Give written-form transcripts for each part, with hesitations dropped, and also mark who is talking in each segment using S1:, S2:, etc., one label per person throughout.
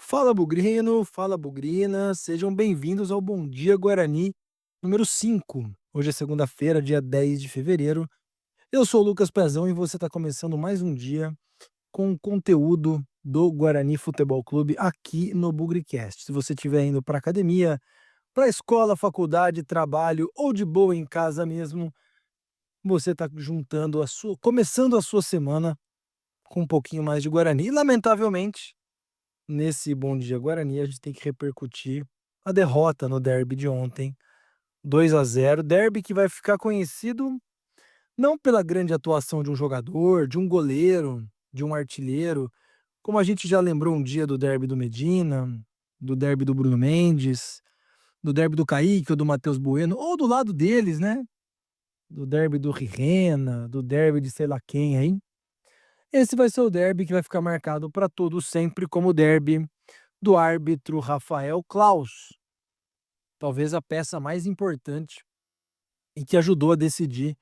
S1: Fala Bugrino, fala Bugrina, sejam bem-vindos ao Bom Dia Guarani número 5. Hoje é segunda-feira, dia 10 de fevereiro. Eu sou o Lucas Pezão e você está começando mais um dia com conteúdo do Guarani Futebol Clube aqui no Bugricast. Se você estiver indo para academia, para escola, faculdade, trabalho ou de boa em casa mesmo, você está começando a sua semana com um pouquinho mais de Guarani. E, lamentavelmente, nesse Bom Dia Guarani, a gente tem que repercutir a derrota no derby de ontem, 2-0, derby que vai ficar conhecido não pela grande atuação de um jogador, de um goleiro, de um artilheiro, como a gente já lembrou um dia do derby do Medina, do derby do Bruno Mendes, do derby do Kaique ou do Matheus Bueno, ou do lado deles, né? Do derby do Rirena, do derby de sei lá quem aí. Esse vai ser o derby que vai ficar marcado para todos sempre como o derby do árbitro Rafael Claus, talvez a peça mais importante e que ajudou a decidir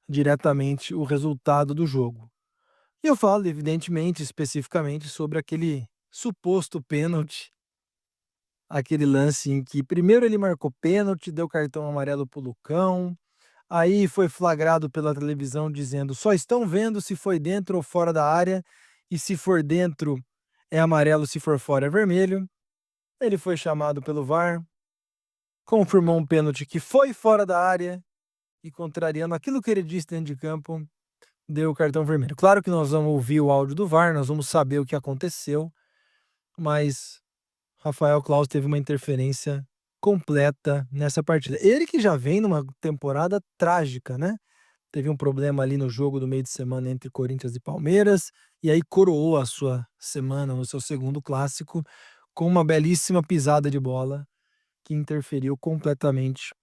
S1: diretamente o resultado do jogo. E eu falo, evidentemente, especificamente sobre aquele suposto pênalti, aquele lance em que primeiro ele marcou pênalti, deu cartão amarelo pro Lucão, aí foi flagrado pela televisão dizendo só estão vendo se foi dentro ou fora da área, e se for dentro é amarelo, se for fora é vermelho. Ele foi chamado pelo VAR, confirmou um pênalti que foi fora da área e, contrariando aquilo que ele disse dentro de campo, deu o cartão vermelho. Claro que nós vamos ouvir o áudio do VAR, nós vamos saber o que aconteceu, mas Rafael Claus teve uma interferência completa nessa partida. Ele que já vem numa temporada trágica, né? Teve um problema ali no jogo do meio de semana entre Corinthians e Palmeiras, e aí coroou a sua semana no seu segundo clássico com uma belíssima pisada de bola que interferiu completamente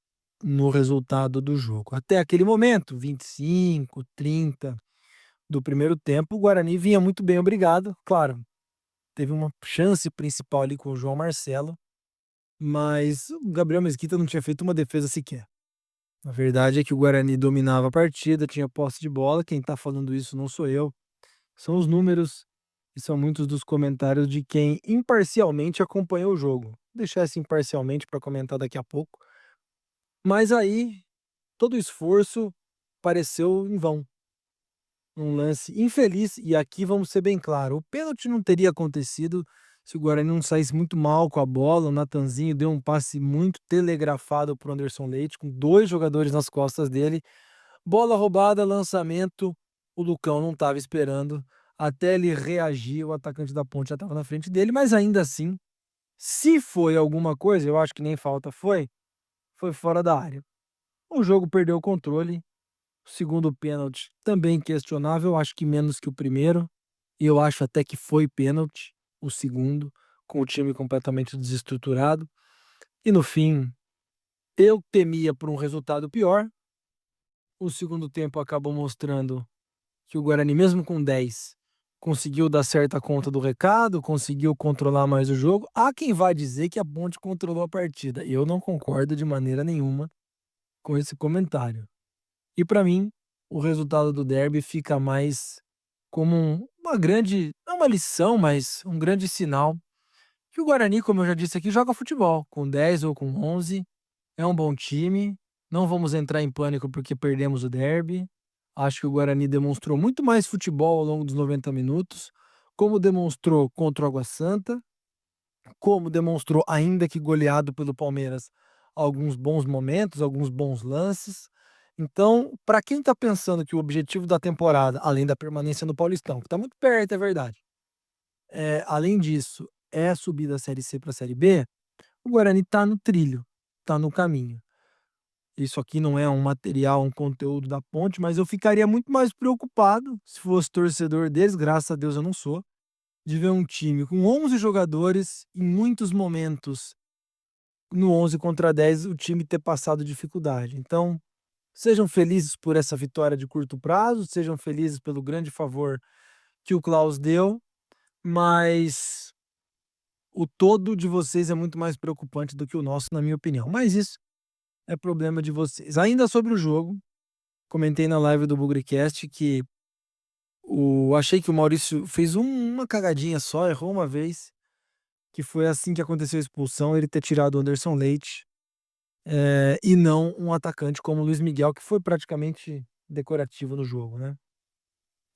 S1: no resultado do jogo. Até aquele momento, 25, 30 do primeiro tempo, o Guarani vinha muito bem, obrigado. Claro, teve uma chance principal ali com o João Marcelo, mas o Gabriel Mesquita não tinha feito uma defesa sequer. A verdade é que o Guarani dominava a partida, tinha posse de bola. Quem tá falando isso não sou eu, são os números e são muitos dos comentários de quem imparcialmente acompanhou o jogo. Vou deixar esse imparcialmente para comentar daqui a pouco. Mas aí todo o esforço pareceu em vão. Um lance infeliz, e aqui vamos ser bem claros, o pênalti não teria acontecido se o Guarani não saísse muito mal com a bola. O Natanzinho deu um passe muito telegrafado para o Anderson Leite, com dois jogadores nas costas dele. Bola roubada, lançamento, o Lucão não estava esperando, até ele reagir, o atacante da Ponte já estava na frente dele, mas ainda assim, se foi alguma coisa, eu acho que nem falta foi fora da área. O jogo perdeu o controle. O segundo pênalti também questionável, acho que menos que o primeiro. E eu acho até que foi pênalti, o segundo, com o time completamente desestruturado. E no fim, eu temia por um resultado pior. O segundo tempo acabou mostrando que o Guarani, mesmo com 10, conseguiu dar certa conta do recado, conseguiu controlar mais o jogo. Há quem vai dizer que a Ponte controlou a partida. Eu não concordo de maneira nenhuma com esse comentário. E para mim, o resultado do derby fica mais como uma grande, não uma lição, mas um grande sinal que o Guarani, como eu já disse aqui, joga futebol. Com 10 ou com 11, é um bom time. Não vamos entrar em pânico porque perdemos o derby. Acho que o Guarani demonstrou muito mais futebol ao longo dos 90 minutos, como demonstrou contra o Água Santa, como demonstrou, ainda que goleado pelo Palmeiras, alguns bons momentos, alguns bons lances. Então, para quem está pensando que o objetivo da temporada, além da permanência no Paulistão, que está muito perto, é verdade, além disso, é subir da Série C para a Série B, o Guarani está no trilho, está no caminho. Isso aqui não é um material, um conteúdo da Ponte, mas eu ficaria muito mais preocupado se fosse torcedor deles, graças a Deus eu não sou, de ver um time com 11 jogadores, em muitos momentos, no 11 contra 10, o time ter passado dificuldade. Então, sejam felizes por essa vitória de curto prazo, sejam felizes pelo grande favor que o Klaus deu, mas o todo de vocês é muito mais preocupante do que o nosso, na minha opinião. Mas isso é problema de vocês. Ainda sobre o jogo, comentei na live do Bugricast que achei que o Maurício fez uma cagadinha só, errou uma vez, que foi assim que aconteceu a expulsão, ele ter tirado o Anderson Leite, e não um atacante como o Luiz Miguel, que foi praticamente decorativo no jogo, né.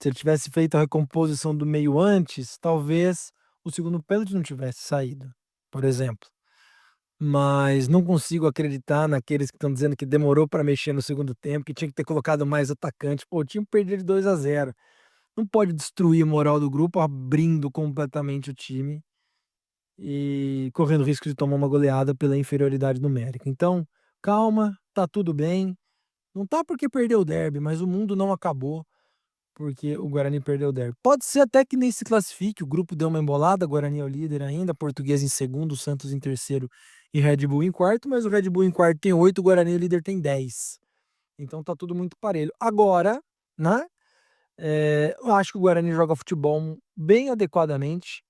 S1: Se ele tivesse feito a recomposição do meio antes, talvez o segundo pênalti não tivesse saído, por exemplo. Mas não consigo acreditar naqueles que estão dizendo que demorou para mexer no segundo tempo, que tinha que ter colocado mais atacante. Pô, o time perdeu de 2-0. Não pode destruir a moral do grupo abrindo completamente o time e correndo risco de tomar uma goleada pela inferioridade numérica. Então, calma, tá tudo bem. Não tá porque perdeu o derby, mas o mundo não acabou porque o Guarani perdeu o derby. Pode ser até que nem se classifique, o grupo deu uma embolada, o Guarani é o líder ainda, Portuguesa em segundo, o Santos em terceiro e Red Bull em quarto, mas o Red Bull em quarto tem 8, o Guarani o líder tem 10. Então tá tudo muito parelho. Agora, né, eu acho que o Guarani joga futebol bem adequadamente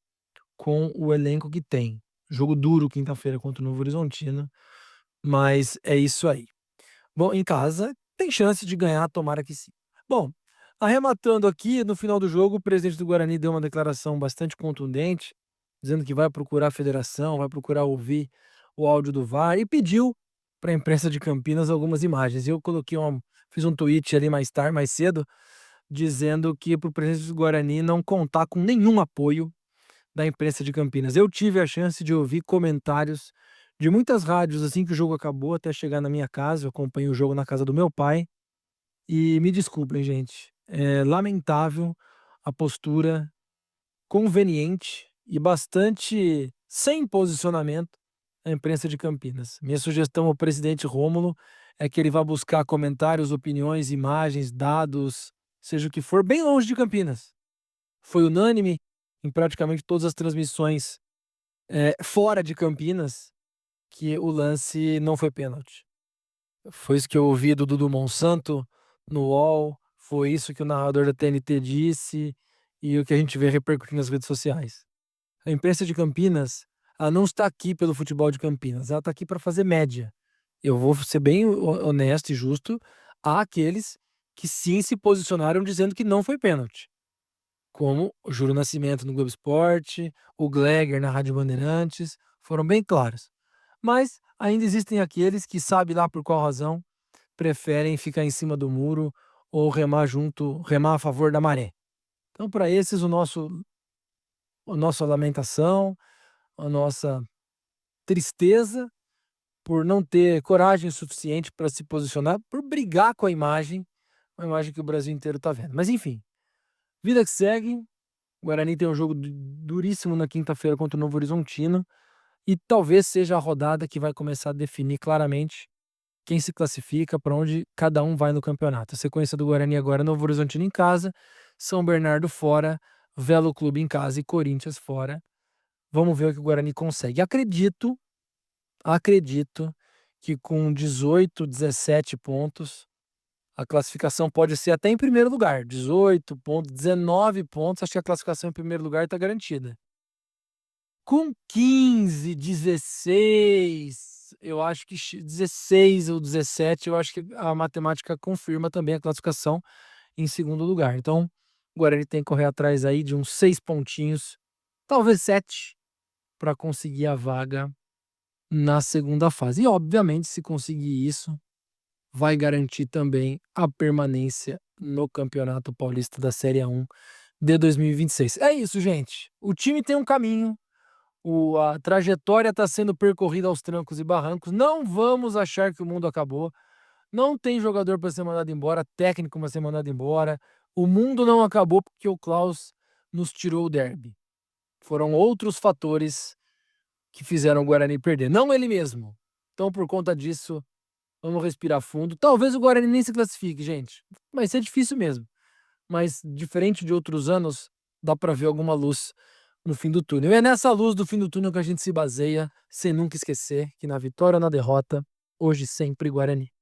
S1: com o elenco que tem. Jogo duro quinta-feira contra o Novo Horizontino, mas é isso aí. Bom, em casa tem chance de ganhar, tomara que sim. Bom, arrematando aqui, no final do jogo, o presidente do Guarani deu uma declaração bastante contundente, dizendo que vai procurar a federação, vai procurar ouvir o áudio do VAR e pediu para a imprensa de Campinas algumas imagens. Eu fiz um tweet ali mais tarde, mais cedo, dizendo que para o presidente do Guarani não contar com nenhum apoio da imprensa de Campinas. Eu tive a chance de ouvir comentários de muitas rádios assim que o jogo acabou até chegar na minha casa. Eu acompanhei o jogo na casa do meu pai e me desculpem, gente. É lamentável a postura conveniente e bastante sem posicionamento da imprensa de Campinas. Minha sugestão ao presidente Rômulo é que ele vá buscar comentários, opiniões, imagens, dados, seja o que for, bem longe de Campinas. Foi unânime em praticamente todas as transmissões fora de Campinas que o lance não foi pênalti. Foi isso que eu ouvi do Dudu Monsanto no UOL, foi isso que o narrador da TNT disse e o que a gente vê repercutindo nas redes sociais. A imprensa de Campinas, ela não está aqui pelo futebol de Campinas, ela está aqui para fazer média. Eu vou ser bem honesto e justo, há aqueles que sim se posicionaram dizendo que não foi pênalti, como o Júlio Nascimento no Globo Esporte, o Gleger na Rádio Bandeirantes, foram bem claros. Mas ainda existem aqueles que, sabe lá por qual razão, preferem ficar em cima do muro ou remar a favor da maré. Então, para esses, a nossa lamentação, a nossa tristeza por não ter coragem suficiente para se posicionar, por brigar com a imagem, uma imagem que o Brasil inteiro está vendo. Mas enfim, vida que segue. O Guarani tem um jogo duríssimo na quinta-feira contra o Novo Horizontino e talvez seja a rodada que vai começar a definir claramente quem se classifica, para onde cada um vai no campeonato. A sequência do Guarani agora é Novo Horizontino em casa, São Bernardo fora, Velo Clube em casa e Corinthians fora. Vamos ver o que o Guarani consegue. Acredito que com 18, 17 pontos, a classificação pode ser até em primeiro lugar. 18 pontos, 19 pontos, acho que a classificação em primeiro lugar está garantida. Com 15, 16, eu acho que 16 ou 17, eu acho que a matemática confirma também a classificação em segundo lugar. Então, o Guarani tem que correr atrás aí de uns 6 pontinhos, talvez 7, para conseguir a vaga na segunda fase. E, obviamente, se conseguir isso, vai garantir também a permanência no Campeonato Paulista da Série A1 de 2026. É isso, gente. O time tem um caminho. A trajetória está sendo percorrida aos trancos e barrancos. Não vamos achar que o mundo acabou. Não tem jogador para ser mandado embora, técnico para ser mandado embora. O mundo não acabou porque o Klaus nos tirou o derby. Foram outros fatores que fizeram o Guarani perder, não ele mesmo. Então, por conta disso, vamos respirar fundo. Talvez o Guarani nem se classifique, gente. Vai ser difícil mesmo. Mas, diferente de outros anos, dá para ver alguma luz no fim do túnel. E é nessa luz do fim do túnel que a gente se baseia, sem nunca esquecer que na vitória ou na derrota, hoje sempre Guarani.